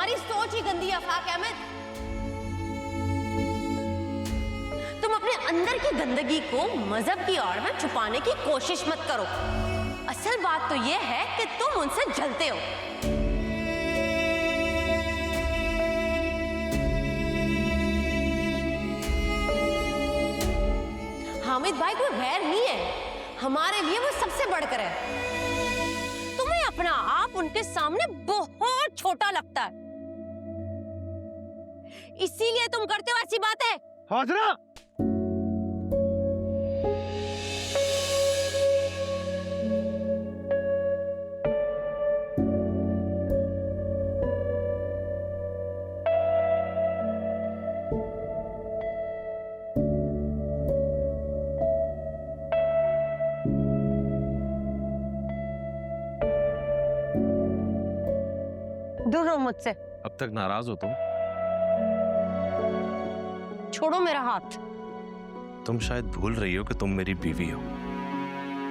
तुम्हारी सोच ही गंदी है आफाक अहमद। तुम अपने अंदर की गंदगी को मजहब की आड़ में छुपाने की कोशिश मत करो। असल बात तो यह है कि तुम उनसे जलते हो। हामिद भाई कोई गैर नहीं है, हमारे लिए वो सबसे बढ़कर है। तुम्हें अपना आप उनके सामने बहुत छोटा लगता है, इसीलिए तुम करते हो ऐसी बातें। हाजरा, दूर रहो मुझसे। अब तक नाराज हो तुम? छोड़ो मेरा हाथ। तुम शायद भूल रही हो कि तुम मेरी बीवी हो।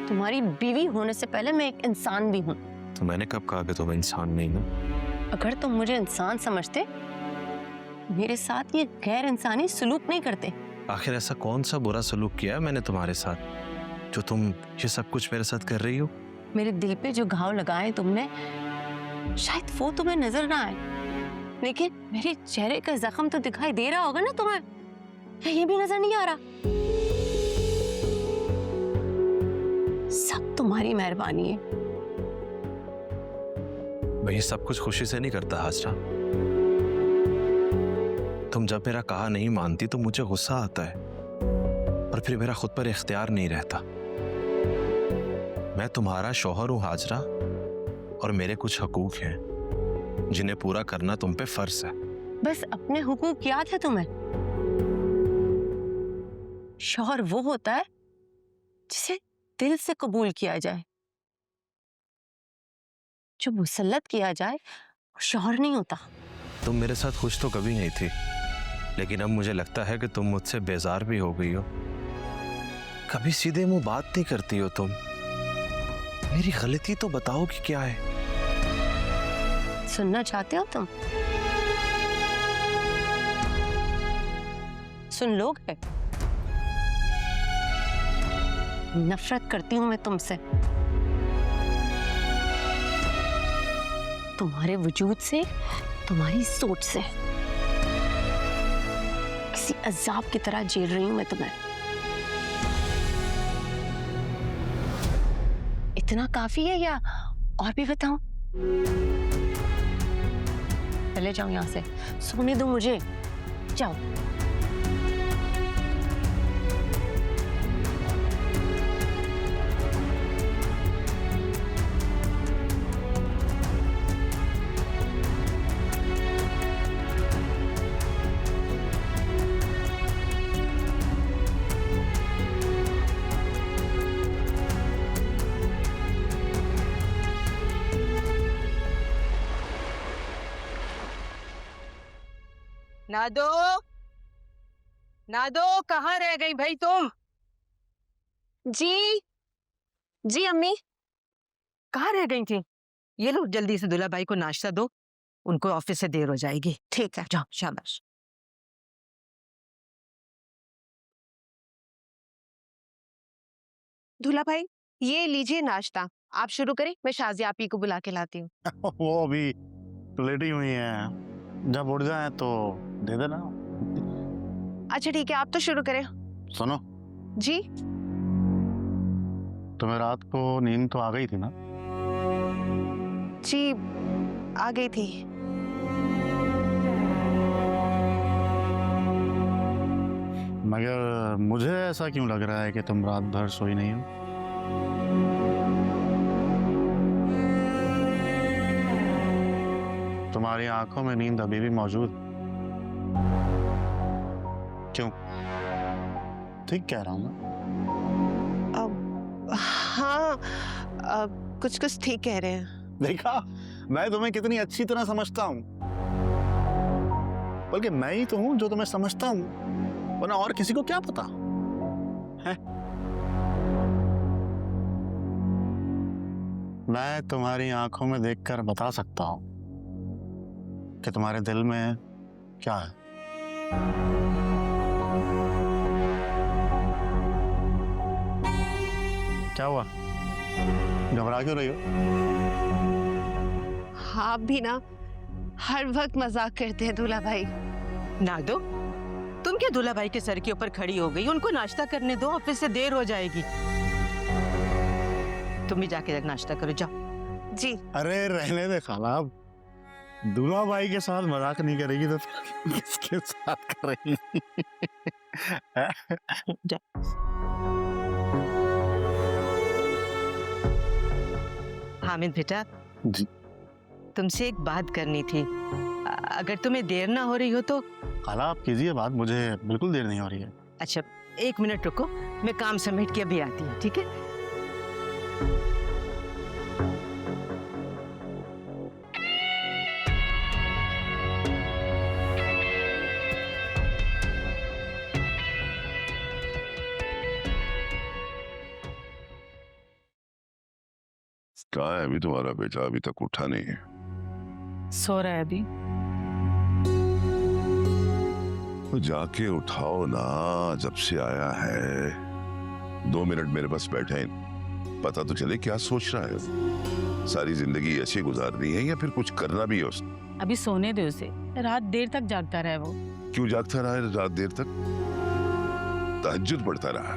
तुम्हारी बीवी होने से पहले मैं एक इंसान भी हूँ। तो मैंने कब कहा कि तुम इंसान नहीं हो? अगर तुम मुझे इंसान समझते, मेरे साथ ये गैर इंसानी सलूक नहीं करते। आखिर ऐसा कौन सा बुरा सलूक किया है मैंने तुम्हारे साथ जो तुम ये सब कुछ मेरे साथ कर रही हो? मेरे दिल पे जो घाव लगाए तुमने, शायद वो तुम्हें नजर ना आए, लेकिन मेरे चेहरे का जख्म तो दिखाई दे रहा होगा ना तुम्हें, या ये भी नजर नहीं आ रहा? सब तुम्हारी मेहरबानी है। मैं ये सब कुछ खुशी से नहीं करता हाजरा। तुम जब मेरा कहा नहीं मानती तो मुझे गुस्सा आता है, और फिर मेरा खुद पर इख्तियार नहीं रहता। मैं तुम्हारा शौहर हूं हाजरा, और मेरे कुछ हकूक हैं जिन्हें पूरा करना तुम पे फर्ज है। बस अपने हुकूक याद है तुम्हें? शौहर वो होता है जिसे दिल से कबूल किया जाए, जो मुसल्लत किया जाए वो शौहर नहीं होता। तुम मेरे साथ खुश तो कभी नहीं थी, लेकिन अब मुझे लगता है कि तुम मुझसे बेजार भी हो गई हो। कभी सीधे मुंह बात नहीं करती हो तुम। मेरी गलती तो बताओ कि क्या है? सुनना चाहते हो तुम? सुन लोगे? नफरत करती हूं मैं तुमसे, तुम्हारे वजूद से, तुम्हारी सोच से। किसी अजाब की तरह झेल रही हूं मैं तुम्हें। इतना काफी है या और भी बताऊं? चले जाओ यहां से, सोने दो मुझे, जाओ। नादो, नादो, कहाँ रह गई भाई तुम? जी जी अम्मी। कहाँ रह गई थी? ये लो जल्दी से दूल्हा भाई को नाश्ता दो, उनको ऑफिस से देर हो जाएगी। ठीक है। जाओ, शाबाश। दूल्हा भाई, ये लीजिए नाश्ता, आप शुरू करें, मैं शाजिया आपी को बुला के लाती हूँ। वो अभी लेटी हुई है, जब उठ जाए तो दे देना। अच्छा ठीक है, आप तो शुरू करें। सुनो जी। तुम्हें रात को नींद तो आ गई थी ना? जी आ गई थी। मगर मुझे ऐसा क्यों लग रहा है कि तुम रात भर सोई नहीं हो? तुम्हारी आंखों में नींद अभी भी मौजूद। क्यों? ठीक कह रहा हूं ना? हाँ, कुछ कुछ ठीक कह रहे हैं। देखा, मैं तुम्हें कितनी अच्छी तरह समझता हूँ। बल्कि मैं ही तो हूं जो तुम्हें समझता हूँ, वरना और किसी को क्या पता है? मैं तुम्हारी आंखों में देखकर बता सकता हूं कि तुम्हारे दिल में क्या है। क्या हुआ, घबरा क्यों रही हो? आप भी ना हर वक्त मजाक करते हैं दूल्हा भाई। नादो, तुम क्या दूल्हा भाई के सर के ऊपर खड़ी हो गई? उनको नाश्ता करने दो, ऑफिस से देर हो जाएगी। तुम भी जाके नाश्ता करो, जाओ। जी अरे रहने दे खाला, दूल्हा भाई के साथ मजाक नहीं करेगी तो किसके साथ करेगी? हामिद बेटा, जी तुमसे एक बात करनी थी। अगर तुम्हें देर ना हो रही हो तो। खाला आप कीजिए बात, मुझे बिल्कुल देर नहीं हो रही है। अच्छा, 1 मिनट रुको, मैं काम समेट के अभी आती हूँ, ठीक है? कहाँ है अभी तुम्हारा बेटा? अभी तक उठा नहीं है। सो रहा है अभी। तो जाके उठाओ ना, जब से आया है। 2 मिनट मेरे पास बैठे, पता तो चले क्या सोच रहा है। सारी जिंदगी ऐसे गुजारनी है या फिर कुछ करना भी है उसने? अभी सोने दे उसे, रात देर तक जागता रहा है वो। क्यों जागता रहा है रात देर तक? तहज्जुद पढ़ता रहा,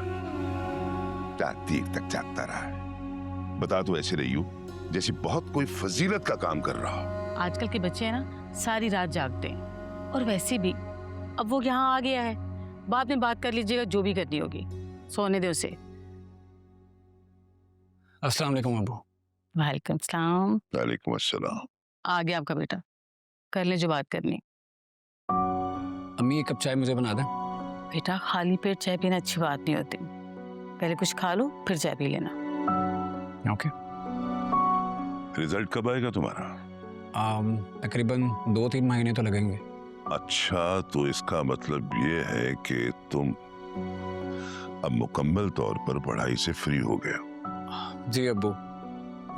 रात देर तक जागता रहा है। बता तो ऐसे रही हूँ जैसे बहुत कोई फजीलत का काम कर रहा हो। आजकल के बच्चे हैं ना, सारी रात जागते हैं। और वैसे भी अब वो यहाँ आ गया है, बाद में बात कर लीजिएगा जो भी करनी होगी। सोने दे उसे। अस्सलाम वालेकुम अबू। वालेकुम सलाम। वालेकुम अस्सलाम। आ गया आपका बेटा, कर ले जो बात करनी। अम्मी एक कप चाय मुझे बना दें। बेटा खाली पेट चाय पीना अच्छी बात नहीं होती, पहले कुछ खा लो फिर चाय पी लेना। ओके। रिजल्ट कब आएगा तुम्हारा? तकरीबन 2-3 महीने तो लगेंगे। अच्छा, तो इसका मतलब ये है कि तुम अब मुकम्मल तौर पर पढ़ाई से फ्री हो गए हो। जी अब्बू,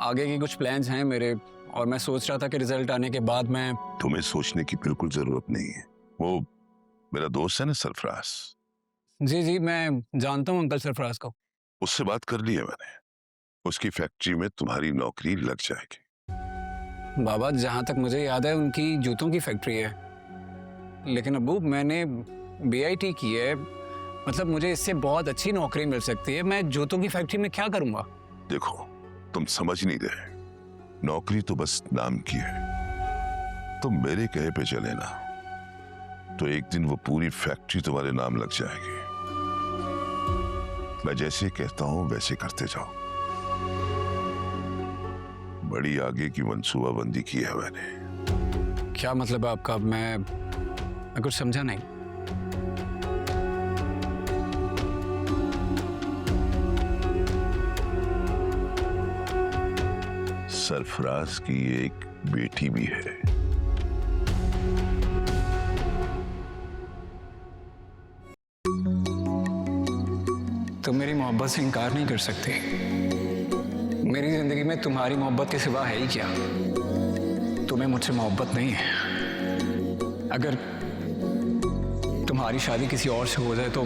आगे की कुछ प्लान्स हैं मेरे, और मैं सोच रहा था कि रिजल्ट आने के बाद मैं। तुम्हें सोचने की बिल्कुल जरूरत नहीं है। वो मेरा दोस्त है ना सरफराज। जी जी, मैं जानता हूँ अंकल सरफराज को। उससे बात कर ली है मैंने, उसकी फैक्ट्री में तुम्हारी नौकरी लग जाएगी। बाबा जहाँ तक मुझे याद है उनकी जूतों की फैक्ट्री है। लेकिन अब्बू मैंने BIT की है, मतलब मुझे इससे बहुत अच्छी नौकरी मिल सकती है। मैं जूतों की फैक्ट्री में क्या करूँगा? देखो, तुम समझ नहीं रहे, नौकरी तो बस नाम की है। तुम मेरे कहे पे चले ना तो एक दिन वो पूरी फैक्ट्री तुम्हारे नाम लग जाएगी। मैं जैसे कहता हूं वैसे करते जाओ। बड़ी आगे की मंसूबाबंदी की है मैंने। क्या मतलब आपका? मैं कुछ समझा नहीं। सरफराज की एक बेटी भी है। तुम मेरी मोहब्बत से इनकार नहीं कर सकते। मेरी जिंदगी में तुम्हारी मोहब्बत के सिवा है ही क्या? तुम्हें मुझसे मोहब्बत नहीं है। अगर तुम्हारी शादी किसी और से हो जाए तो,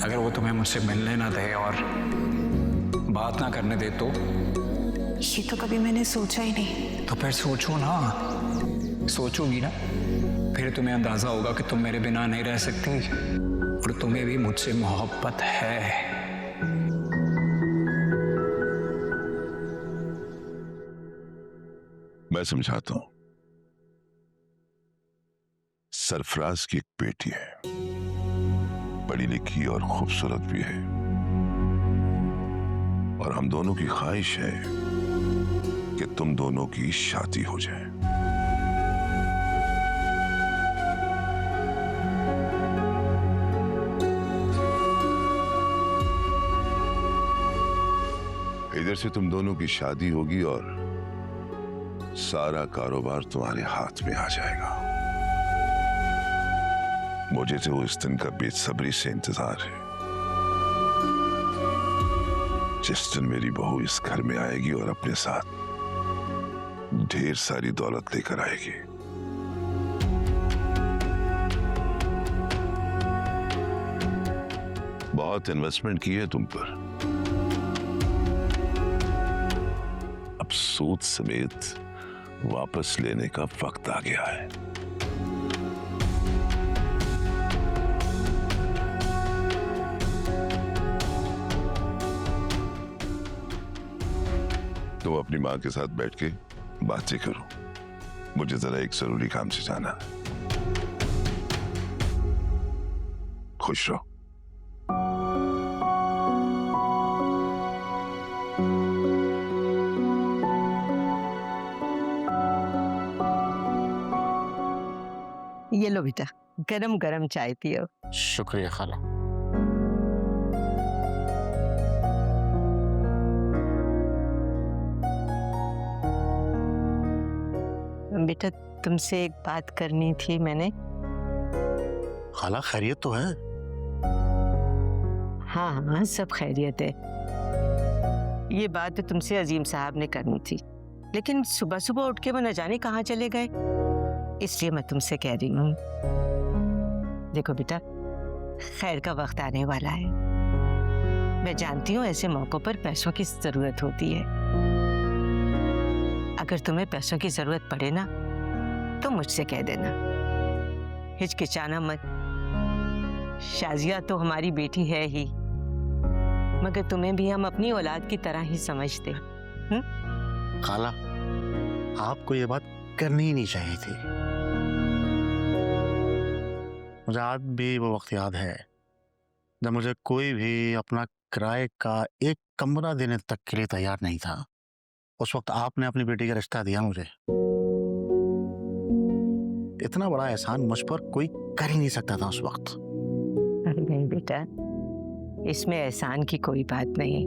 अगर वो तुम्हें मुझसे मिलने ना दे और बात ना करने दे तो? ये तो कभी मैंने सोचा ही नहीं। तो फिर सोचो ना, सोचोगी ना फिर तुम्हें अंदाजा होगा कि तुम मेरे बिना नहीं रह सकती और तुम्हें भी मुझसे मोहब्बत है। मैं समझाता हूं। सरफराज की एक बेटी है, पढ़ी लिखी और खूबसूरत भी है, और हम दोनों की ख्वाहिश है कि तुम दोनों की शादी हो जाए। इधर से तुम दोनों की शादी होगी और सारा कारोबार तुम्हारे हाथ में आ जाएगा। मुझे तो इस दिन का बेसब्री से इंतजार है, जिस दिन मेरी बहू इस घर में आएगी और अपने साथ ढेर सारी दौलत लेकर आएगी। बहुत इन्वेस्टमेंट की है तुम पर, अब सूद समेत वापस लेने का वक्त आ गया है। तुम अपनी मां के साथ बैठ के बातें करो, मुझे जरा एक जरूरी काम से जाना है। खुश रहो। ये लो बेटा, गरम गरम चाय पियो। शुक्रिया खाला। बेटा तुमसे एक बात करनी थी मैंने। खाला खैरियत तो है? हाँ हाँ सब खैरियत है। ये बात तो तुमसे अजीम साहब ने करनी थी, लेकिन सुबह सुबह उठ के वो न जाने कहाँ चले गए, इसलिए मैं तुमसे कह रही हूँ। देखो बेटा, खैर का वक्त आने वाला है। मैं जानती हूँ ऐसे मौकों पर पैसों की जरूरत होती है। अगर तुम्हें पैसों की जरूरत पड़े ना तो मुझसे कह देना, हिचकिचाना मत। शाजिया तो हमारी बेटी है ही, मगर तुम्हें भी हम अपनी औलाद की तरह ही समझते। खाला, आपको ये बात करनी ही नहीं चाहिए थी। मुझे आज भी वो वक्त याद है जब मुझे कोई भी अपना किराए का एक कमरा देने तक के लिए तैयार नहीं था। उस वक्त आपने अपनी बेटी का रिश्ता दिया मुझे। इतना बड़ा एहसान मुझ पर कोई कर ही नहीं सकता था उस वक्त। अरे नहीं बेटा, इसमें एहसान की कोई बात नहीं।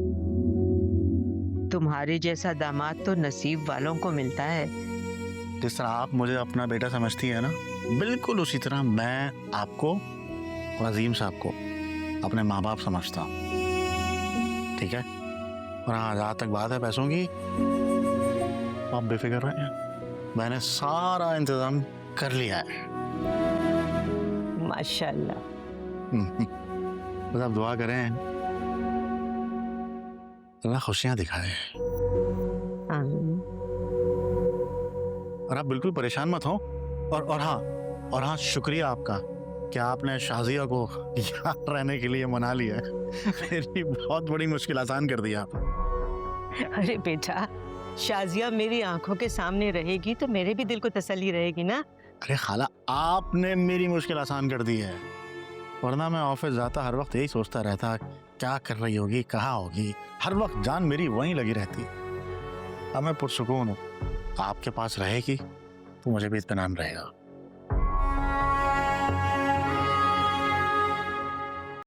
तुम्हारे जैसा दामाद तो नसीब वालों को मिलता है। जिस तरह आप मुझे अपना बेटा समझती है ना, बिल्कुल उसी तरह मैं आपको और अजीम साहब को अपने माँ बाप समझता हूँ। ठीक है? और हाँ, जहाँ तक बात है पैसों की, आप बेफिक्र रहें, मैंने सारा इंतजाम कर लिया है। माशाल्लाह। बस आप दुआ करें, अल्लाह खुशियाँ दिखाए। आमीन। और आप बिल्कुल परेशान मत हो। और हाँ, शुक्रिया आपका कि आपने शाजिया को याद रहने के लिए मना लिया है। मेरी बहुत बड़ी मुश्किल आसान कर दिया आपने। अरे बेटा, शाजिया मेरी आंखों के सामने रहेगी तो मेरे भी दिल को तसल्ली रहेगी ना। अरे खाला, आपने मेरी मुश्किल आसान कर दी है, वरना मैं ऑफिस जाता हर वक्त यही सोचता रहता, क्या कर रही होगी, कहाँ होगी। हर वक्त जान मेरी वहीं लगी रहती। अब मैं पुरसुकून हूँ, आपके पास रहेगी तो मुझे भी इत्मीनान रहेगा।